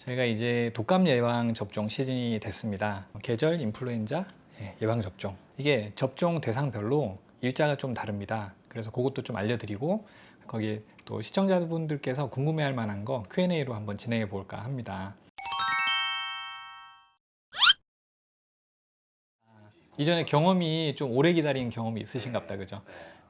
저희가 이제 독감 예방 접종 시즌이 됐습니다. 계절 인플루엔자 예방 접종. 이게 접종 대상별로 일자가 좀 다릅니다. 그래서 그것도 좀 알려드리고 거기에 또 시청자분들께서 궁금해할 만한 거 Q&A로 한번 진행해 볼까 합니다. 이전에 경험이 좀 오래 기다린 경험이 있으신가 보다, 그죠?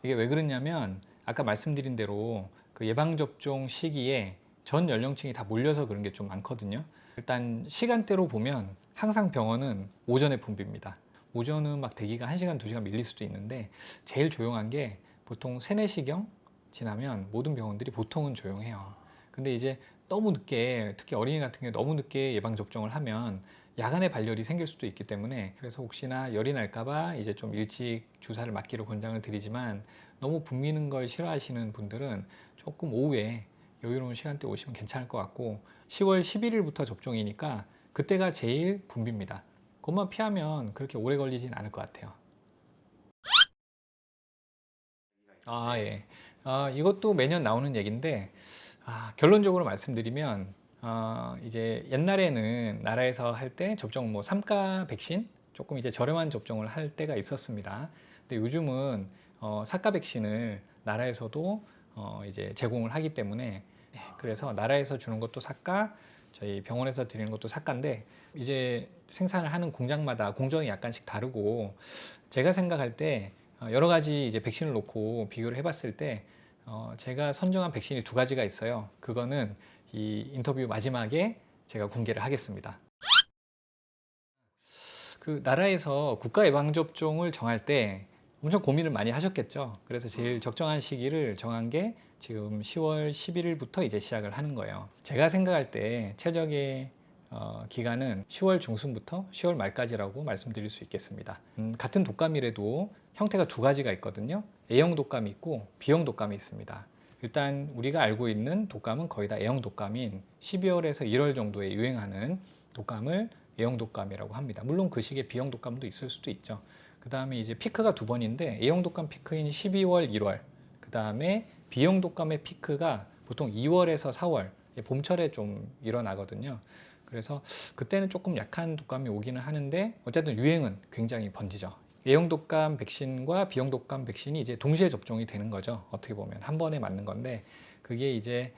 이게 왜 그러냐면 아까 말씀드린 대로 그 예방접종 시기에 전 연령층이 다 몰려서 그런 게 좀 많거든요. 일단 시간대로 보면 항상 병원은 오전에 붐빕니다. 오전은 막 대기가 1시간, 2시간 밀릴 수도 있는데 제일 조용한 게 보통 3, 4시경 지나면 모든 병원들이 보통은 조용해요. 근데 이제 너무 늦게, 특히 어린이 같은 경우에 너무 늦게 예방접종을 하면 야간에 발열이 생길 수도 있기 때문에, 그래서 혹시나 열이 날까봐 이제 좀 일찍 주사를 맞기로 권장을 드리지만, 너무 붐비는 걸 싫어하시는 분들은 조금 오후에 여유로운 시간대 오시면 괜찮을 것 같고, 10월 11일부터 접종이니까 그때가 제일 붐빕니다. 그것만 피하면 그렇게 오래 걸리진 않을 것 같아요. 예. 이것도 매년 나오는 얘기인데, 결론적으로 말씀드리면, 이제 옛날에는 나라에서 할 때 접종 뭐 3가 백신 조금 이제 저렴한 접종을 할 때가 있었습니다. 근데 요즘은 4가 백신을 나라에서도 이제 제공을 하기 때문에, 그래서 나라에서 주는 것도 4가, 저희 병원에서 드리는 것도 4가인데, 이제 생산을 하는 공장마다 공정이 약간씩 다르고, 제가 생각할 때 여러 가지 이제 백신을 놓고 비교를 해봤을 때 제가 선정한 백신이 2가지가 있어요. 그거는 이 인터뷰 마지막에 제가 공개를 하겠습니다. 그 나라에서 국가 예방접종을 정할 때 엄청 고민을 많이 하셨겠죠. 그래서 제일 적정한 시기를 정한 게 지금 10월 11일부터 이제 시작을 하는 거예요. 제가 생각할 때 최적의 기간은 10월 중순부터 10월 말까지라고 말씀드릴 수 있겠습니다. 같은 독감이라도 형태가 2가지가 있거든요. A형 독감이 있고 B형 독감이 있습니다. 일단 우리가 알고 있는 독감은 거의 다 A형 독감인 12월에서 1월 정도에 유행하는 독감을 A형 독감이라고 합니다. 물론 그 시기에 B형 독감도 있을 수도 있죠. 그 다음에 이제 피크가 2번인데, A형 독감 피크인 12월, 1월, 그 다음에 B형 독감의 피크가 보통 2월에서 4월, 봄철에 좀 일어나거든요. 그래서 그때는 조금 약한 독감이 오기는 하는데, 어쨌든 유행은 굉장히 번지죠. A형 독감 백신과 B형 독감 백신이 이제 동시에 접종이 되는 거죠. 어떻게 보면 한 번에 맞는 건데, 그게 이제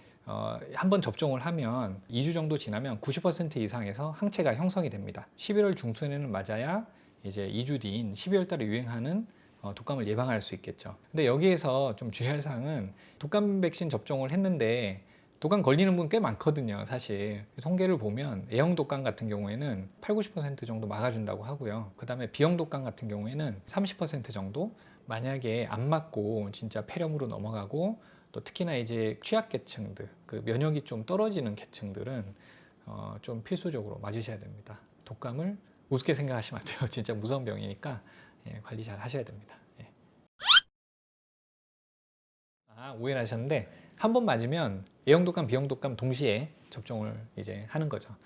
한 번 접종을 하면 2주 정도 지나면 90% 이상에서 항체가 형성이 됩니다. 11월 중순에는 맞아야 이제 2주 뒤인 12월 달에 유행하는 독감을 예방할 수 있겠죠. 근데 여기에서 좀 주의할 사항은, 독감 백신 접종을 했는데 독감 걸리는 분 꽤 많거든요. 사실 통계를 보면 A형 독감 같은 경우에는 8, 90% 정도 막아준다고 하고요. 그 다음에 B형 독감 같은 경우에는 30% 정도, 만약에 안 맞고 진짜 폐렴으로 넘어가고, 또 특히나 이제 취약계층들, 그 면역이 좀 떨어지는 계층들은 좀 필수적으로 맞으셔야 됩니다. 독감을 우습게 생각하시면 안 돼요. 진짜 무서운 병이니까 관리 잘 하셔야 됩니다. 오해를 하셨는데, 한 번 맞으면 A형 독감, B형 독감 동시에 접종을 이제 하는 거죠.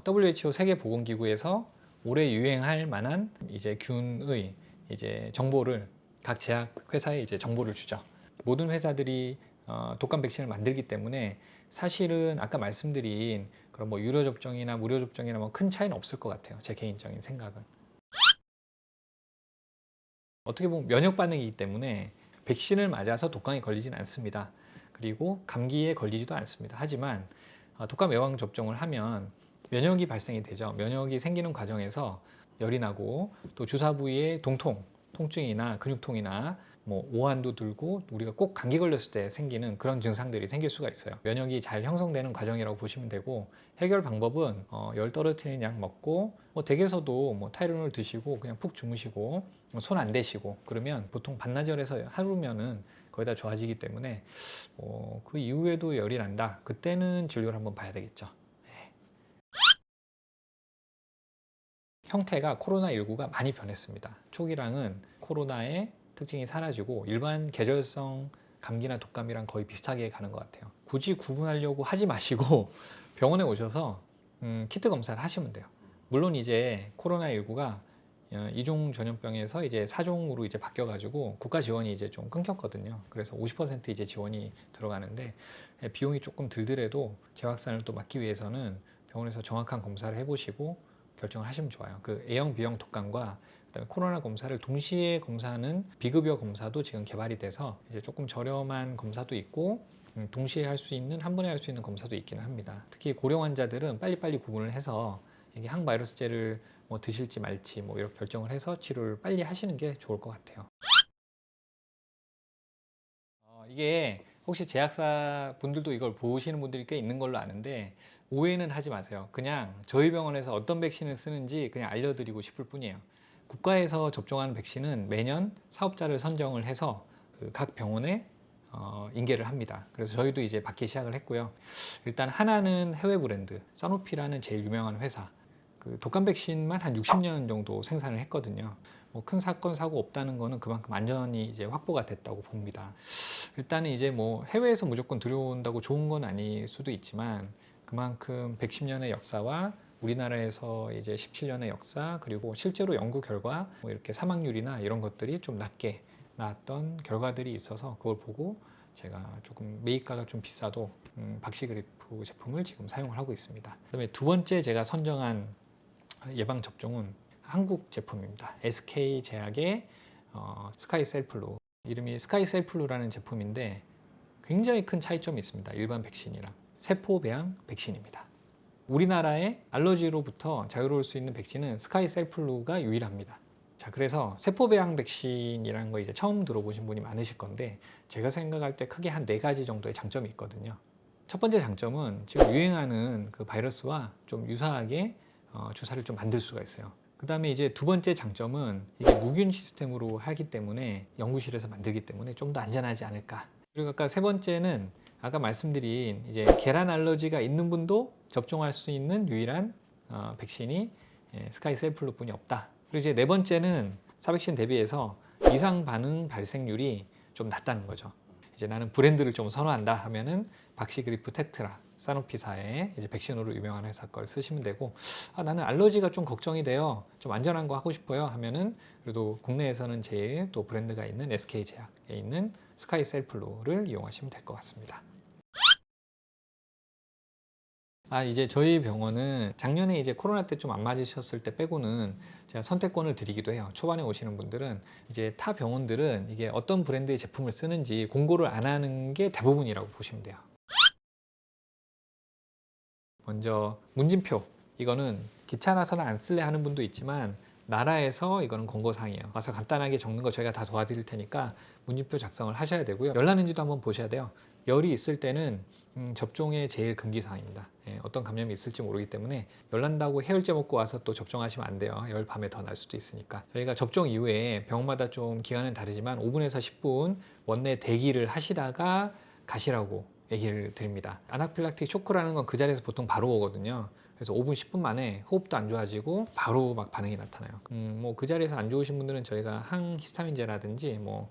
WHO 세계보건기구에서 올해 유행할 만한 이제 균의 이제 정보를 각 제약 회사에 이제 정보를 주죠. 모든 회사들이 독감 백신을 만들기 때문에 사실은 아까 말씀드린 그런 뭐 유료 접종이나 무료 접종이나 뭐 큰 차이는 없을 것 같아요. 제 개인적인 생각은. 어떻게 보면 면역 반응이기 때문에 백신을 맞아서 독감에 걸리진 않습니다. 그리고 감기에 걸리지도 않습니다. 하지만 독감 예방 접종을 하면 면역이 발생이 되죠. 면역이 생기는 과정에서 열이 나고, 또 주사 부위에 통증이나 근육통이나 뭐 오한도 들고, 우리가 꼭 감기 걸렸을 때 생기는 그런 증상들이 생길 수가 있어요. 면역이 잘 형성되는 과정이라고 보시면 되고, 해결 방법은 열 떨어뜨리는 약 먹고, 뭐 댁에서도 뭐 타이레놀 드시고 그냥 푹 주무시고 손 안 대시고 그러면 보통 반나절에서 하루면은 거의 다 좋아지기 때문에, 그 이후에도 열이 난다, 그때는 진료를 한번 봐야 되겠죠. 형태가 코로나19가 많이 변했습니다. 초기랑은 코로나의 특징이 사라지고 일반 계절성 감기나 독감이랑 거의 비슷하게 가는 것 같아요. 굳이 구분하려고 하지 마시고 병원에 오셔서 키트 검사를 하시면 돼요. 물론 이제 코로나19가 이종 전염병에서 이제 4종으로 이제 바뀌어가지고 국가 지원이 이제 좀 끊겼거든요. 그래서 50% 이제 지원이 들어가는데, 비용이 조금 들더라도 재확산을 또 막기 위해서는 병원에서 정확한 검사를 해보시고 결정을 하시면 좋아요. 그 A형, B형 독감과 그다음에 코로나 검사를 동시에 검사하는 비급여 검사도 지금 개발이 돼서 이제 조금 저렴한 검사도 있고 동시에 할 수 있는 한 번에 할 수 있는 검사도 있기는 합니다. 특히 고령 환자들은 빨리빨리 구분을 해서 이게 항바이러스제를 뭐 드실지 말지 뭐 이렇게 결정을 해서 치료를 빨리 하시는 게 좋을 것 같아요. 이게 혹시 제약사 분들도 이걸 보시는 분들이 꽤 있는 걸로 아는데 오해는 하지 마세요. 그냥 저희 병원에서 어떤 백신을 쓰는지 그냥 알려드리고 싶을 뿐이에요. 국가에서 접종하는 백신은 매년 사업자를 선정을 해서 그각 병원에 인계를 합니다. 그래서 저희도 이제 받기 시작을 했고요. 일단 하나는 해외 브랜드, 사노피라는 제일 유명한 회사. 그 독감 백신만 한 60년 정도 생산을 했거든요. 뭐 큰 사건 사고 없다는 거는 그만큼 안전이 이제 확보가 됐다고 봅니다. 일단은 이제 뭐 해외에서 무조건 들여온다고 좋은 건 아닐 수도 있지만 그만큼 110년의 역사와 우리나라에서 이제 17년의 역사 그리고 실제로 연구 결과 뭐 이렇게 사망률이나 이런 것들이 좀 낮게 나왔던 결과들이 있어서 그걸 보고 제가 조금 매입가가 좀 비싸도 박시그리프 제품을 지금 사용을 하고 있습니다. 그다음에 두 번째 제가 선정한 예방 접종은 한국 제품입니다. SK제약의 스카이셀플루, 이름이 스카이셀플루라는 제품인데 굉장히 큰 차이점이 있습니다. 일반 백신이랑 세포배양 백신입니다. 우리나라의 알러지로부터 자유로울 수 있는 백신은 스카이셀플루가 유일합니다. 자, 그래서 세포배양 백신이라는 거 이제 처음 들어보신 분이 많으실 건데 제가 생각할 때 크게 한 4가지 정도의 장점이 있거든요. 첫 번째 장점은 지금 유행하는 그 바이러스와 좀 유사하게 주사를 좀 만들 수가 있어요. 그 다음에 이제 두 번째 장점은 이게 무균 시스템으로 하기 때문에 연구실에서 만들기 때문에 좀 더 안전하지 않을까. 그리고 아까 세 번째는 아까 말씀드린 이제 계란 알러지가 있는 분도 접종할 수 있는 유일한 백신이 스카이셀플루뿐이 없다. 그리고 이제 네 번째는 사백신 대비해서 이상 반응 발생률이 좀 낮다는 거죠. 이제 나는 브랜드를 좀 선호한다 하면은 박시그리프 테트라 사노피사의 이제 백신으로 유명한 회사 걸 쓰시면 되고, 나는 알러지가 좀 걱정이 돼요, 좀 안전한 거 하고 싶어요 하면은 그래도 국내에서는 제일 또 브랜드가 있는 SK제약에 있는 스카이셀플루를 이용하시면 될 것 같습니다. 이제 저희 병원은 작년에 이제 코로나 때 좀 안 맞으셨을 때 빼고는 제가 선택권을 드리기도 해요. 초반에 오시는 분들은 이제 타 병원들은 이게 어떤 브랜드의 제품을 쓰는지 공고를 안 하는 게 대부분이라고 보시면 돼요. 먼저 문진표, 이거는 귀찮아서는 안 쓸래 하는 분도 있지만 나라에서 이거는 권고사항이에요. 와서 간단하게 적는 거 저희가 다 도와드릴 테니까 문진표 작성을 하셔야 되고요. 열 나는지도 한번 보셔야 돼요. 열이 있을 때는 접종의 제일 금기사항입니다. 어떤 감염이 있을지 모르기 때문에 열 난다고 해열제 먹고 와서 또 접종하시면 안 돼요. 열 밤에 더 날 수도 있으니까. 저희가 접종 이후에 병원마다 좀 기간은 다르지만 5분에서 10분 원내 대기를 하시다가 가시라고 얘기를 드립니다. 아나필락틱 쇼크라는 건 그 자리에서 보통 바로 오거든요. 그래서 5분, 10분 만에 호흡도 안 좋아지고 바로 막 반응이 나타나요. 뭐 그 자리에서 안 좋으신 분들은 저희가 항히스타민제라든지 뭐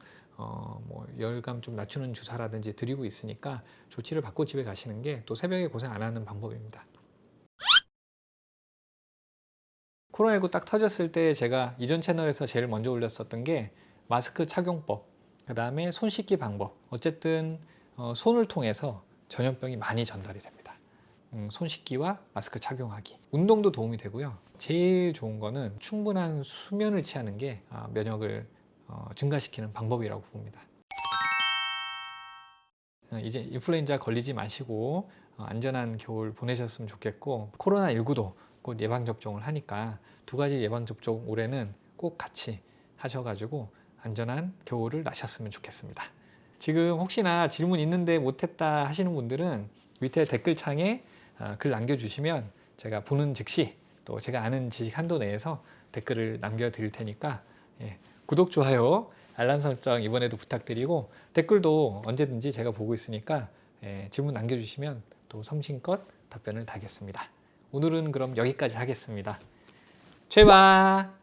열감 좀 낮추는 주사라든지 드리고 있으니까 조치를 받고 집에 가시는 게 또 새벽에 고생 안 하는 방법입니다. 코로나19 딱 터졌을 때 제가 이전 채널에서 제일 먼저 올렸었던 게 마스크 착용법, 그 다음에 손 씻기 방법. 어쨌든 손을 통해서 전염병이 많이 전달이 됩니다. 손 씻기와 마스크 착용하기. 운동도 도움이 되고요. 제일 좋은 거는 충분한 수면을 취하는 게 면역을 증가시키는 방법이라고 봅니다. 이제 인플루엔자 걸리지 마시고 안전한 겨울 보내셨으면 좋겠고, 코로나19도 곧 예방접종을 하니까 두 가지 예방접종 올해는 꼭 같이 하셔가지고 안전한 겨울을 나셨으면 좋겠습니다. 지금 혹시나 질문 있는데 못했다 하시는 분들은 밑에 댓글창에 글 남겨주시면 제가 보는 즉시 또 제가 아는 지식 한도 내에서 댓글을 남겨드릴 테니까 구독, 좋아요, 알람 설정 이번에도 부탁드리고 댓글도 언제든지 제가 보고 있으니까 질문 남겨주시면 또 성심껏 답변을 다하겠습니다. 오늘은 그럼 여기까지 하겠습니다. 최바!